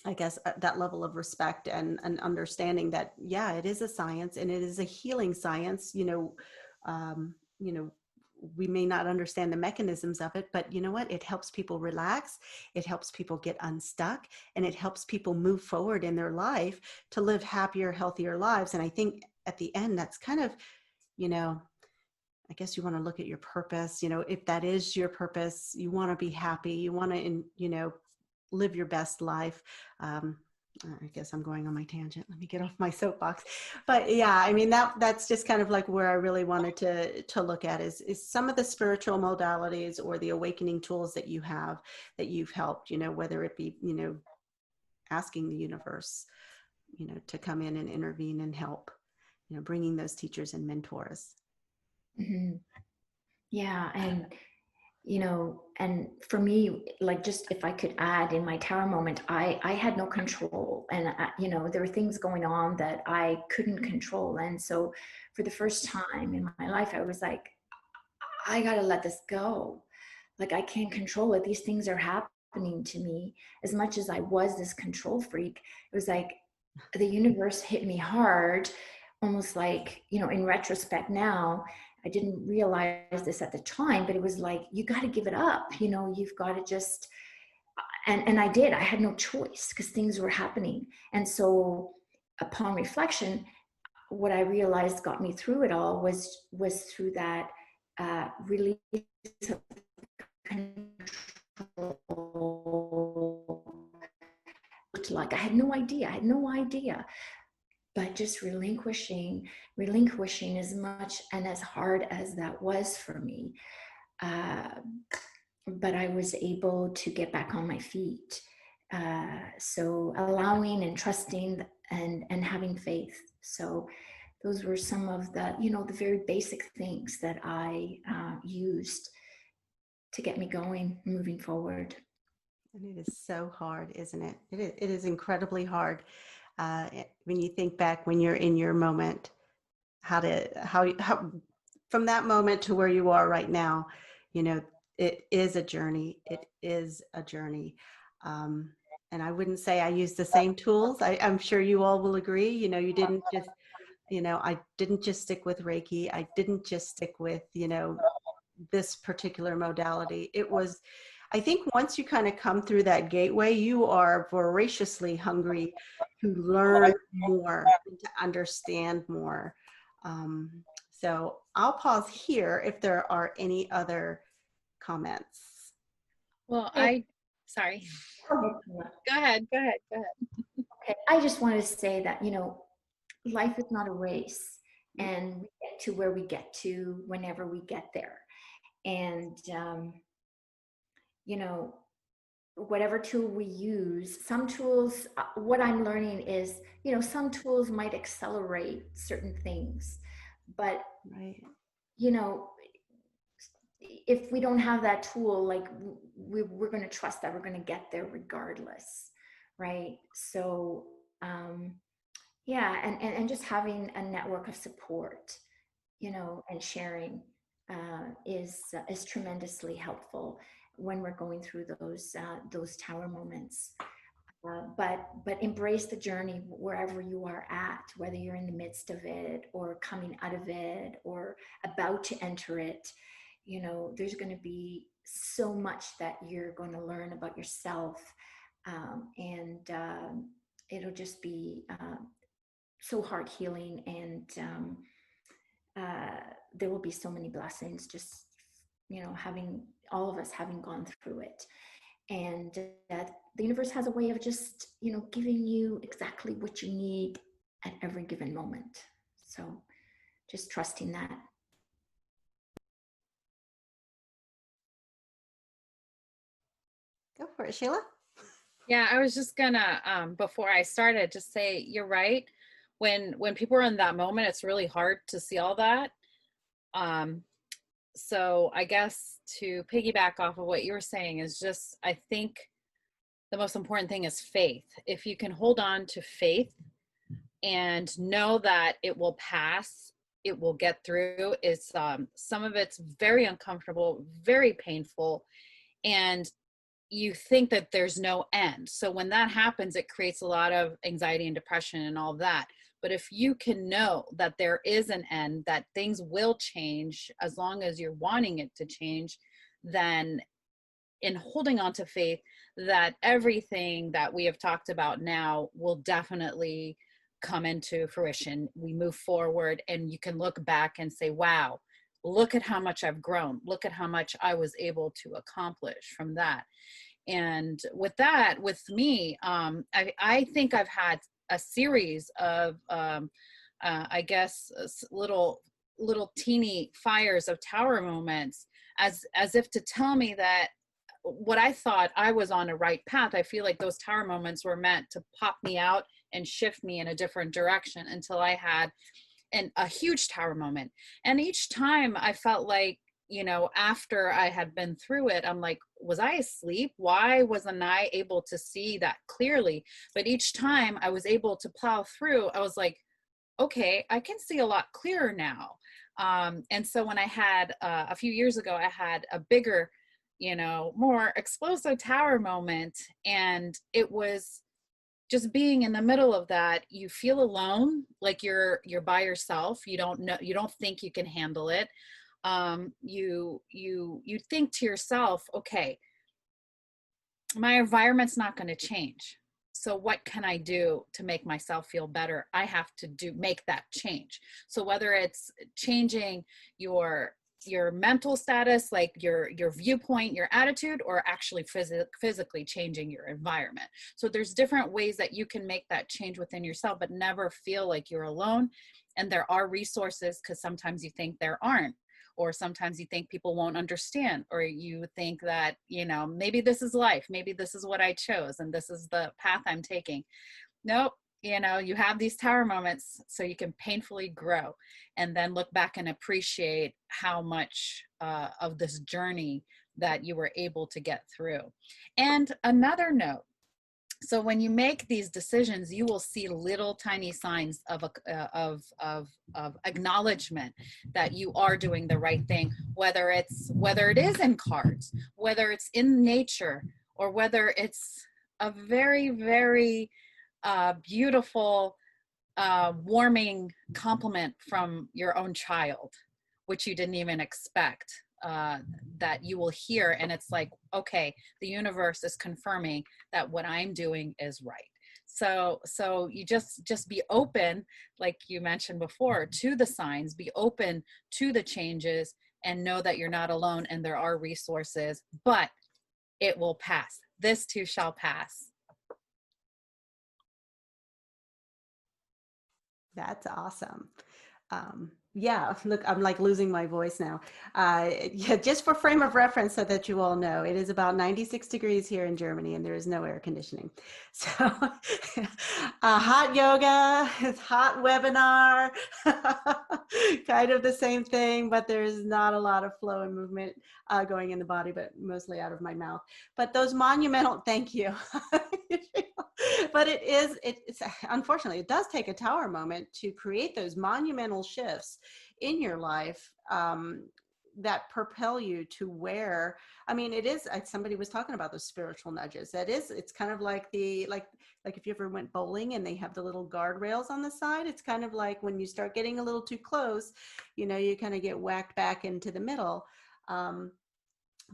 I guess, that level of respect and understanding that, yeah, it is a science and it is a healing science. We may not understand the mechanisms of it, but you know what? It helps people relax. It helps people get unstuck, and it helps people move forward in their life to live happier, healthier lives. And I think at the end, that's kind of, I guess you want to look at your purpose. If that is your purpose, you want to be happy, you want to, live your best life. I guess I'm going on my tangent. Let me get off my soapbox. But yeah, I mean, that's just kind of like where I really wanted to look at is some of the spiritual modalities or the awakening tools that you've helped, whether it be, asking the universe, to come in and intervene and help, bringing those teachers and mentors. Mm-hmm. Yeah. And you know, and for me, like, just if I could add, in my tower moment, I had no control, and you know, there were things going on that I couldn't control. And so for the first time in my life, I was like, I gotta let this go. Like, I can't control it. These things are happening to me. As much as I was this control freak, it was like the universe hit me hard, almost like, you know, in retrospect now, I didn't realize this at the time, but it was like, you got to give it up. You know, you've got to just, and I did. I had no choice because things were happening. And so upon reflection, what I realized got me through it all was through that release of control. Like, I had no idea, but just relinquishing as much and as hard as that was for me. But I was able to get back on my feet. So allowing and trusting and having faith. So those were some of the, you know, the very basic things that I used to get me going, moving forward. And it is so hard, isn't it? It is incredibly hard. When you think back, when you're in your moment, how from that moment to where you are right now, you know, it is a journey. It is a journey. And I wouldn't say I use the same tools. I'm sure you all will agree. You know, you didn't just, you know, I didn't just stick with Reiki. I didn't just stick with, you know, this particular modality. It was, I think once you kind of come through that gateway, you are voraciously hungry to learn more and to understand more. So I'll pause here if there are any other comments. Well, sorry. Go Go ahead. Okay. I just wanted to say that, you know, life is not a race, and we get to where we get to whenever we get there. And, you know, whatever tool we use, some tools, what I'm learning is, you know, some tools might accelerate certain things, but, Right. you know, if we don't have that tool, like, we're going to trust that we're going to get there regardless. Right. So, yeah. And just having a network of support, you know, and sharing is tremendously helpful when we're going through those tower moments. But embrace the journey wherever you are at, whether you're in the midst of it or coming out of it or about to enter it. You know, there's going to be so much that you're going to learn about yourself, and it'll just be so heart healing, and there will be so many blessings, just, you know, having all of us having gone through it. And the universe has a way of just, you know, giving you exactly what you need at every given moment. So just trusting that. Go for it, Sheila. Yeah, I was just gonna, before I started, just say you're right. When people are in that moment, it's really hard to see all that. So I guess to piggyback off of what you were saying is just, I think the most important thing is faith. If you can hold on to faith and know that it will pass, it will get through. It's some of it's very uncomfortable, very painful, and you think that there's no end. So when that happens, it creates a lot of anxiety and depression and all that. But if you can know that there is an end, that things will change as long as you're wanting it to change, then in holding on to faith, that everything that we have talked about now will definitely come into fruition. We move forward and you can look back and say, wow, look at how much I've grown. Look at how much I was able to accomplish from that. And with that, with me, I think I've had a series of, I guess, little teeny fires of tower moments, as if to tell me that what I thought I was on a right path. I feel like those tower moments were meant to pop me out and shift me in a different direction until I had a huge tower moment. And each time I felt like you know, after I had been through it, I'm like, was I asleep? Why wasn't I able to see that clearly? But each time I was able to plow through, I was like, okay, I can see a lot clearer now. And so when I had, a few years ago, I had a bigger, you know, more explosive tower moment. And it was just being in the middle of that. You feel alone, like you're by yourself. You don't know, you don't think you can handle it. You think to yourself, okay, my environment's not going to change, so what can I do to make myself feel better? I have to make that change. So whether it's changing your mental status, like your viewpoint, your attitude, or actually physically changing your environment. So there's different ways that you can make that change within yourself, but never feel like you're alone. And there are resources, because sometimes you think there aren't, or sometimes you think people won't understand, or you think that, you know, maybe this is life, maybe this is what I chose and this is the path I'm taking. Nope. You know, you have these tower moments so you can painfully grow, and then look back and appreciate how much of this journey that you were able to get through. And another note, so when you make these decisions, you will see little tiny signs of acknowledgement that you are doing the right thing, whether it is in cards, whether it's in nature, or whether it's a very, very beautiful, warming compliment from your own child, which you didn't even expect, that you will hear. And it's like, okay, the universe is confirming that what I'm doing is right. So you just be open, like you mentioned before, to the signs, be open to the changes, and know that you're not alone and there are resources, but it will pass. This too shall pass. That's awesome. Yeah, look, I'm like losing my voice now. Yeah, just for frame of reference so that you all know, it is about 96 degrees here in Germany and there is no air conditioning. So hot yoga, hot webinar, kind of the same thing, but there's not a lot of flow and movement going in the body, but mostly out of my mouth. But those monumental, thank you. But it's unfortunately, it does take a tower moment to create those monumental shifts in your life that propel you to where, I mean, it is, somebody was talking about those spiritual nudges. It's kind of like like if you ever went bowling and they have the little guardrails on the side, it's kind of like when you start getting a little too close, you know, you kind of get whacked back into the middle.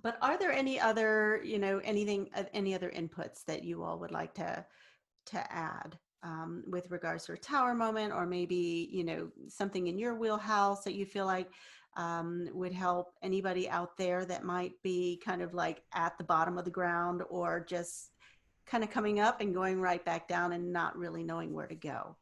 But are there any other, you know, any other inputs that you all would like to add with regards to a tower moment, or maybe, you know, something in your wheelhouse that you feel like would help anybody out there that might be kind of like at the bottom of the ground, or just kind of coming up and going right back down and not really knowing where to go?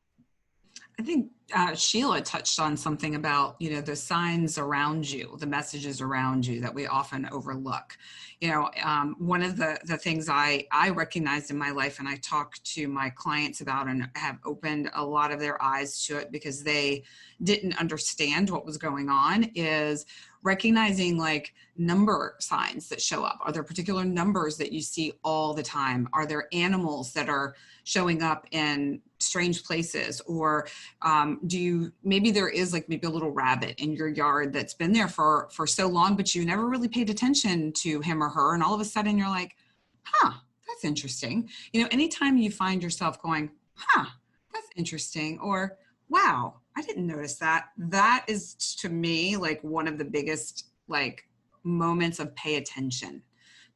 I think Sheila touched on something about, you know, the signs around you, the messages around you that we often overlook. You know, one of the things I recognized in my life, and I talk to my clients about and have opened a lot of their eyes to it because they didn't understand what was going on, is recognizing like number signs that show up. Are there particular numbers that you see all the time? Are there animals that are showing up in strange places? Or maybe there is like maybe a little rabbit in your yard that's been there for so long, but you never really paid attention to him or her. And all of a sudden you're like, huh, that's interesting. You know, anytime you find yourself going, huh, that's interesting, or wow, I didn't notice that. That is, to me, like one of the biggest like moments of pay attention.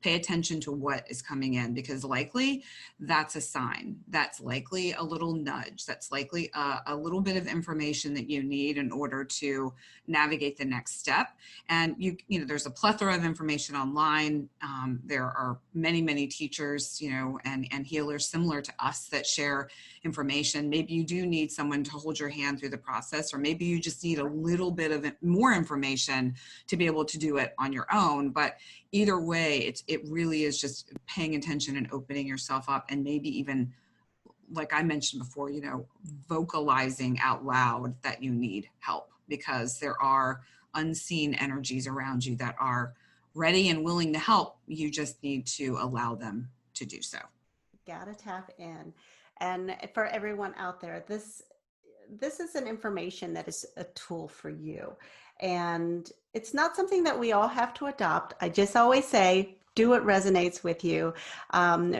Pay attention to what is coming in, because likely that's a sign. That's likely a little nudge. That's likely a little bit of information that you need in order to navigate the next step. And you know, there's a plethora of information online. There are many teachers, you know, and healers similar to us that share information. Maybe you do need someone to hold your hand through the process, or maybe you just need a little bit of more information to be able to do it on your own. But either way, it really is just paying attention and opening yourself up, and maybe even, like I mentioned before, you know, vocalizing out loud that you need help, because there are unseen energies around you that are ready and willing to help. You just need to allow them to do so. Gotta tap in. And for everyone out there, this is an information that is a tool for you. And it's not something that we all have to adopt. I just always say, do what resonates with you.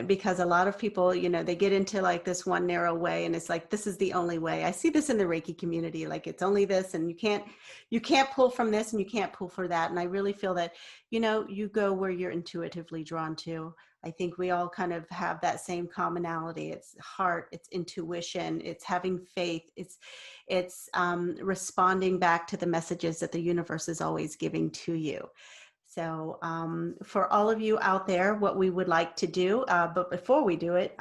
Because a lot of people, they get into like this one narrow way and it's like, this is the only way. I see this in the Reiki community, like it's only this and you can't pull from this and you can't pull for that. And I really feel that, you go where you're intuitively drawn to. I think we all kind of have that same commonality. It's heart, it's intuition, it's having faith, it's responding back to the messages that the universe is always giving to you. So for all of you out there, what we would like to do, but before we do it,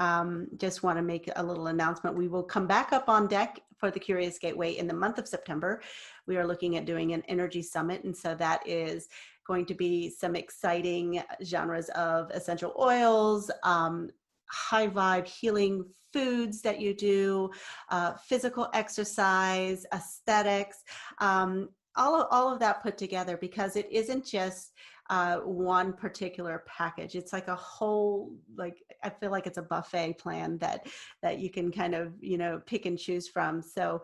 just want to make a little announcement. We will come back up on deck for the Curious Gateway in the month of September. We are looking at doing an energy summit. And so that is going to be some exciting genres of essential oils, high vibe healing foods that you do, physical exercise, aesthetics, all of that put together, because it isn't just one particular package. It's like a whole, like, I feel like it's a buffet plan that you can kind of, pick and choose from. So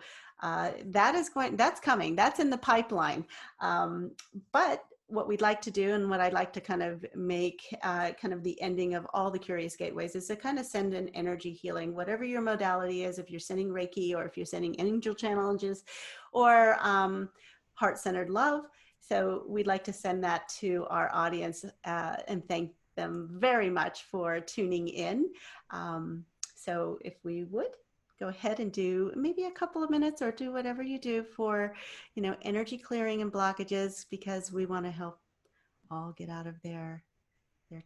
that's coming, that's in the pipeline. But what we'd like to do, and what I'd like to kind of make kind of the ending of all the Curious Gateways, is to kind of send an energy healing, whatever your modality is, if you're sending Reiki or if you're sending angel challenges or heart-centered love. So we'd like to send that to our audience and thank them very much for tuning in. So if we would go ahead and do maybe a couple of minutes, or do whatever you do for, energy clearing and blockages, because we want to help all get out of their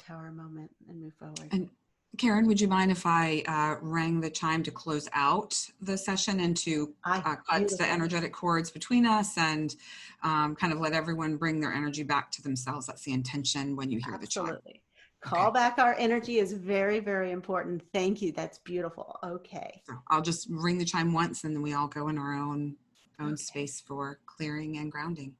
tower moment and move forward. And Karen, would you mind if I rang the chime to close out the session and to cut the energetic cords between us and kind of let everyone bring their energy back to themselves? That's the intention when you hear the chime. Absolutely. Call back our energy is very, very important. Thank you. That's beautiful. Okay. So I'll just ring the chime once and then we all go in our own space for clearing and grounding.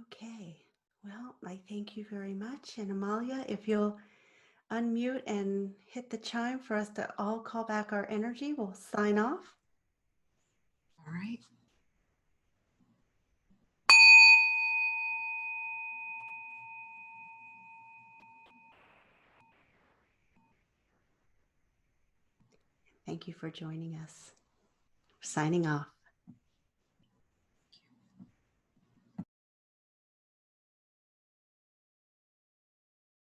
Okay. Well, I thank you very much. And Amalia, if you'll unmute and hit the chime for us to all call back our energy, we'll sign off. All right. Thank you for joining us. Signing off.